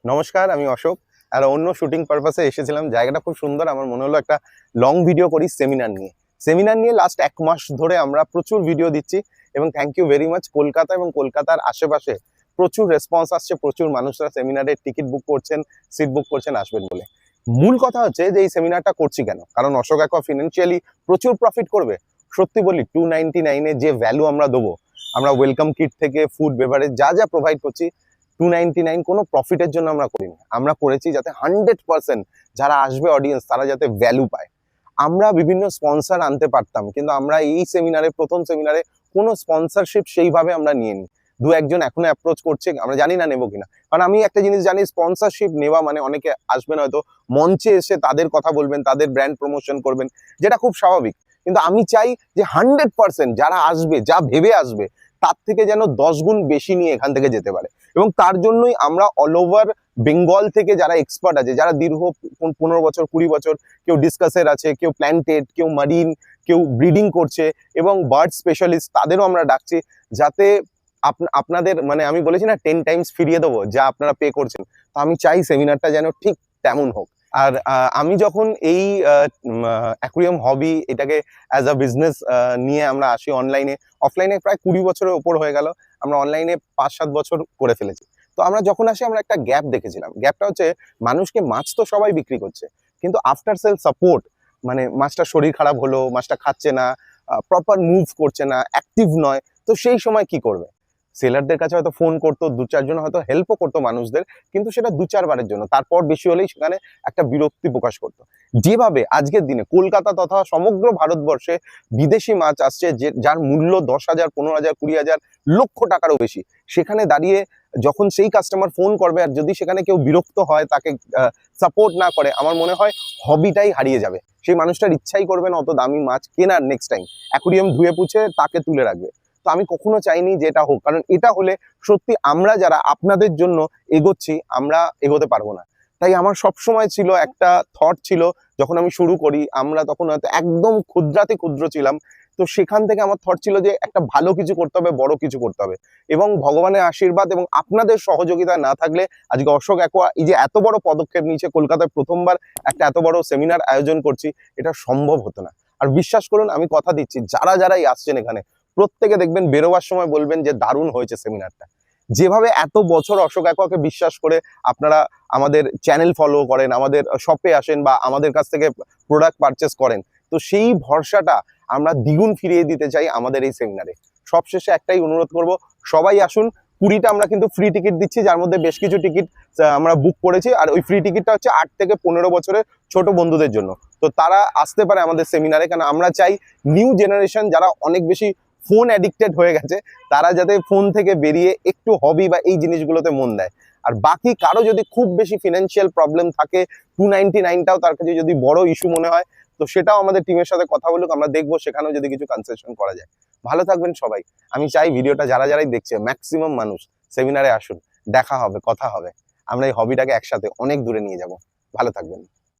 নমস্কার, আমি অশোক। আর অন্য শুটিং পারপাসে এসেছিলাম। জায়গাটা খুব সুন্দর। আমার মনে হলো একটা লং ভিডিও করি সেমিনার নিয়ে লাস্ট 1 মাস ধরে আমরা প্রচুর ভিডিও দিচ্ছি এবং thank you very much. Kolkata এবং কলকাতার আশেপাশে প্রচুর রেসপন্স আসছে, প্রচুর মানুষরা সেমিনারের টিকিট বুক করছেন, সিট বুক করছেন আসবেন বলে। মূল কথা হচ্ছে যে এই সেমিনারটা করছি কেন, কারণ অশোক অ্যাকোয়া ফিনান্সিয়ালি প্রচুর প্রফিট করবে। সত্যি বলি, 299-এ যে ভ্যালু আমরা দেবো, আমরা ওয়েলকাম কিট থেকে ফুড বেভারেজ যা যা প্রোভাইড করছি, 299 কোনো প্রফিটের জন্য আমরা করিনি। আমরা করেছি যাতে 100% যারা আসবে অডিয়েন্স তারা যাতে ভ্যালু পায়। আমরা বিভিন্ন স্পন্সর আনতে পারতাম, কিন্তু আমরা এই সেমিনারে, প্রথম সেমিনারে কোনো স্পন্সরশিপ সেইভাবে আমরা নিইনি। দু একজন এখনো অ্যাপ্রোচ করছে, আমরা জানি না নেবো কিনা। কারণ আমি একটা জিনিস জানি, স্পন্সরশিপ নেওয়া মানে অনেকে আসবেন হয়তো মঞ্চে এসে তাদের কথা বলবেন, তাদের ব্র্যান্ড প্রমোশন করবেন, যেটা খুব স্বাভাবিক। কিন্তু আমি চাই যে 100% যারা আসবে, যা ভেবে আসবে তার থেকে যেন 10 গুণ বেশি নিয়ে এখান থেকে যেতে পারে। এবং তার জন্যই আমরা অল ওভার বেঙ্গল থেকে যারা এক্সপার্ট আছে, যারা দীর্ঘ 15 বছর 20 বছর, কেউ ডিসকাসের আছে, কেউ প্ল্যান্টেড, কেউ মারিন, কেউ ব্রিডিং করছে এবং বার্ড স্পেশালিস্ট, তাদেরও আমরা ডাকছি যাতে আপনাদের মানে আমি বলেছি না 10 টাইমস ফিরিয়ে দেবো যা আপনারা পে করছেন। তো আমি চাই সেমিনারটা যেন ঠিক তেমন হোক। আর আমি যখন এই অ্যাকুরিয়াম হবি এটাকে অ্যাজ আ বিজনেস নিয়ে আমরা আসি, অনলাইনে অফলাইনে প্রায় 20 বছরের ওপর হয়ে গেল, আমরা অনলাইনে 5-7 বছর করে ফেলেছি। তো আমরা যখন আসি আমরা একটা গ্যাপ দেখেছিলাম। গ্যাপটা হচ্ছে, মানুষকে মাছ তো সবাই বিক্রি করছে, কিন্তু আফটার সেল সাপোর্ট, মানে মাছটা শরীর খারাপ হলো, মাছটা খাচ্ছে না, প্রপার মুভ করছে না, অ্যাক্টিভ নয়, তো সেই সময় কি করবে? সেলারদের কাছে হয়তো ফোন করতো, 2-4 জন হয়তো হেল্পও করতো মানুষদের, কিন্তু সেটা 2-4 বারের জন্য, তারপর বেশি হলেই সেখানে একটা বিরক্তি প্রকাশ করতো। যেভাবে আজকের দিনে কলকাতা তথা সমগ্র ভারতবর্ষে বিদেশি মাছ আসছে, যার মূল্য 10,000, 15,000, 20,000, লক্ষ টাকারও বেশি, সেখানে দাঁড়িয়ে যখন সেই কাস্টমার ফোন করবে আর যদি সেখানে কেউ বিরক্ত হয়, তাকে সাপোর্ট না করে, আমার মনে হয় হবিটাই হারিয়ে যাবে। সেই মানুষটার ইচ্ছাই করবে না অত দামি মাছ কেনার নেক্সট টাইম, অ্যাকুরিয়াম ধুয়ে পুছে তাকে তুলে রাখবে। তো আমি কখনো চাইনি যে এটা হোক, কারণ এটা হলে সত্যি আমরা যারা আপনাদের জন্য এগোচ্ছি, আমরা এগোতে পারবো না। তাই আমার সবসময় ছিল একটা থট ছিল, যখন আমি শুরু করি, আমরা তখন হয়তো একদম ক্ষুদ্রাতি ক্ষুদ্র ছিলাম, তো সেখান থেকে আমার থট ছিল যে একটা ভালো কিছু করতে হবে, বড় কিছু করতে হবে। এবং ভগবানের আশীর্বাদ এবং আপনাদের সহযোগিতা না থাকলে আজকে অশোক অ্যাকোয়া এই যে এত বড় পদক্ষেপ নিয়েছে, কলকাতায় প্রথমবার একটা এত বড় সেমিনার আয়োজন করছি, এটা সম্ভব হতো না। আর বিশ্বাস করুন, আমি কথা দিচ্ছি, যারাই আসছেন এখানে প্রত্যেকে দেখবেন বেরোবার সময় বলবেন যে দারুণ হয়েছে সেমিনারটা। যেভাবে এত বছর অশোক অ্যাকোয়াকে বিশ্বাস করে আপনারা আমাদের চ্যানেল ফলো করেন, আমাদের শপে আসেন বা আমাদের কাছ থেকে প্রোডাক্ট পারচেস করেন, তো সেই ভরসাটা আমরা দ্বিগুণ ফিরিয়ে দিতে চাই আমাদের এই সেমিনারে। সবশেষে একটাই অনুরোধ করব, সবাই আসুন। 20টা আমরা কিন্তু ফ্রি টিকিট দিচ্ছি, যার মধ্যে বেশ কিছু টিকিট আমরা বুক করেছি, আর ওই ফ্রি টিকিটটা হচ্ছে 8 থেকে 15 বছরের ছোট বন্ধুদের জন্য। তো তারা আসতে পারে আমাদের সেমিনারে, কারণ আমরা চাই নিউ জেনারেশন যারা অনেক বেশি ফোন অ্যাডিক্টেড হয়ে গেছে, তারা যাতে ফোন থেকে বেরিয়ে একটু হবি বা এই জিনিসগুলোতে মন দেয়। আর বাকি কারো যদি খুব বেশি ফিনান্সিয়াল প্রবলেম থাকে, 299টাও তার কাছে যদি বড় ইস্যু মনে হয়, তো সেটাও আমাদের টিমের সাথে কথা বলুক, আমরা দেখবো সেখানেও যদি কিছু কনসেশন করা যায়। ভালো থাকবেন সবাই। আমি চাই ভিডিওটা যারাই দেখছে, ম্যাক্সিমাম মানুষ সেমিনারে আসুন, দেখা হবে, কথা হবে, আমরা এই হবিটাকে একসাথে অনেক দূরে নিয়ে যাব। ভালো থাকবেন।